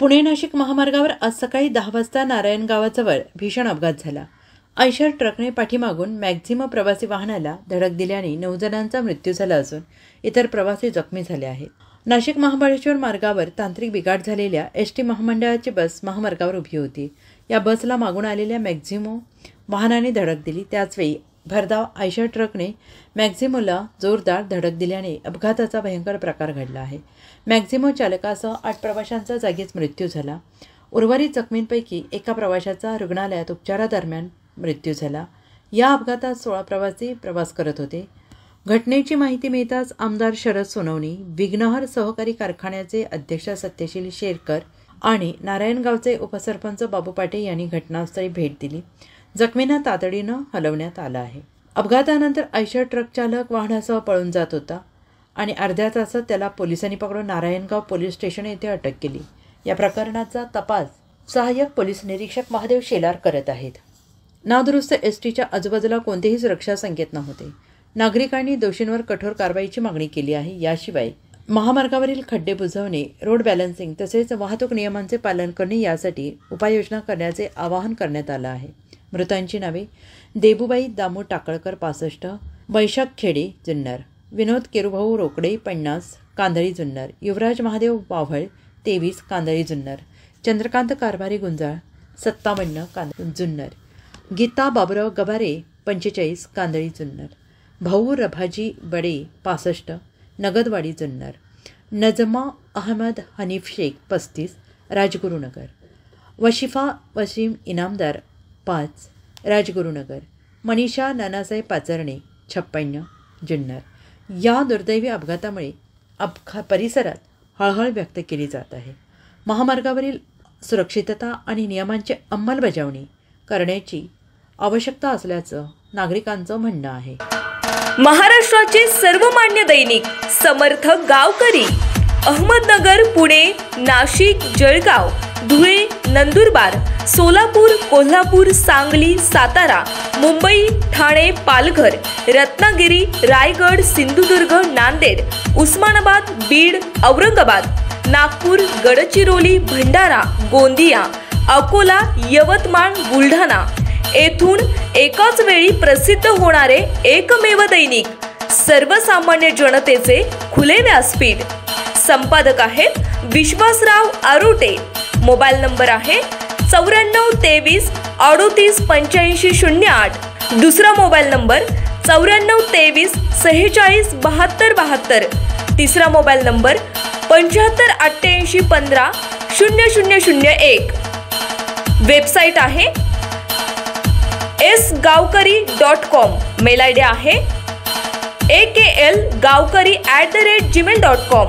पुणे नाशिक महामार्गावर आज सकाळी 10 वाजता नारायण गावाजवळ भीषण अपघात झाला। आयशर ट्रकने पाठीमागून मॅक्झिमो प्रवासी वाहनाला धडक दिल्याने 9 जणांचा मृत्यू झाला असून इतर प्रवासी जखमी झाले आहेत। नाशिक महाबळेश्वर मार्गावर तांत्रिक बिघाड झालेल्या एसटी महामंडळाची बस महामार्गावर उभी होती। या बसला मागून आलेल्या मॅक्झिमो वाहनाने धडक दिली। त्याचवेळी भरधाव आयशर ट्रकने मॅक्झिमोला जोरदार धडक दिल्याने अपघाताचा भयंकर प्रकार घडला आहे। मॅक्झिमो चालकासह 8 प्रवाशांचा जागीच मृत्यू झाला। उर्वरित जखमींपैकी एका प्रवाशाचा रुग्णालयात उपचारादरम्यान मृत्यू झाला। या अपघातात 16 प्रवासी प्रवास करत होते। घटनेची माहिती मिळताच आमदार शरद सोनवणे, विघ्नहर सहकारी कारखान्याचे अध्यक्ष सत्यशील शेरकर आणि नारायणगावचे उपसरपंच बाबू पाटे यांनी घटनास्थळी भेट दिली। जखमींना तातडीनं हलवण्यात आलं आहे। अपघातानंतर आयशर ट्रक चालक वाहनासह पळून जात होता आणि अर्ध्या तासात त्याला पोलिसांनी पकडून नारायणगाव पोलीस स्टेशन येथे अटक केली। या प्रकरणाचा तपास सहाय्यक पोलीस निरीक्षक महादेव शेलार करत आहेत। नादुरुस्त एसटीच्या आजूबाजूला कोणतेही सुरक्षा संकेत नव्हते। नागरिकांनी दोषींवर कठोर कारवाईची मागणी केली आहे। याशिवाय महामार्गावरील खड्डे बुजवणे, रोड बॅलन्सिंग तसेच वाहतूक नियमांचे पालन करणे यासाठी उपाययोजना करण्याचे आवाहन करण्यात आलं आहे। मृतांची नावे देबूबाई दामू टाकळकर 65, वैशाख खेडे जुन्नर, विनोद केरुभाऊ रोकडे 50 कांदळी जुन्नर, युवराज महादेव वाव्हळ 23 कांदळी जुन्नर, चंद्रकांत कारभारी गुंजाळ 57 कांदळी जुन्नर, गीता बाबुराव गबारे 45 कांदळी जुन्नर, भाऊ रभाजी बडे 65 नगदवाडी जुन्नर, नजमा अहमद हनीफ शेख 35 राजगुरुनगर, वशिफा वसीम इनामदार 5 राजगुरुनगर, मनीषा नानासाहेब पाचरणे 56 जुन्नर। या दुर्दैवी अपघातामुळे परिसरात हळहळ व्यक्त केली जात आहे। महामार्गावरील सुरक्षितता आणि नियमांची अंमलबजावणी करण्याची आवश्यकता असल्याचं नागरिकांचं म्हणणं आहे। महाराष्ट्राचे सर्वमान्य दैनिक समर्थ गावकरी अहमदनगर, पुणे, नाशिक, जळगाव, धुळे, नंदुरबार, सोलापूर, कोल्हापूर, सांगली, सातारा, मुंबई, ठाणे, पालघर, रत्नागिरी, रायगड, सिंधुदुर्ग, नांदेड, उस्मानाबाद, बीड, औरंगाबाद, नागपूर, गडचिरोली, भंडारा, गोंदिया, अकोला, यवतमाळ, बुलढाणा येथून एकाच वेळी प्रसिद्ध होणारे एकमेव दैनिक, सर्वसामान्य जनतेचे खुले व्यासपीठ। संपादक आहेत विश्वासराव आरोटे। मोबाईल नंबर आहे 94 23 38 8508। दुसरा मोबाईल नंबर 94 23 46 72 72। तिसरा मोबाईल नंबर 75 88 15 0001। वेबसाईट आहे sgavkari.com। मेल आयडी आहे akl gavkari@gmail.com।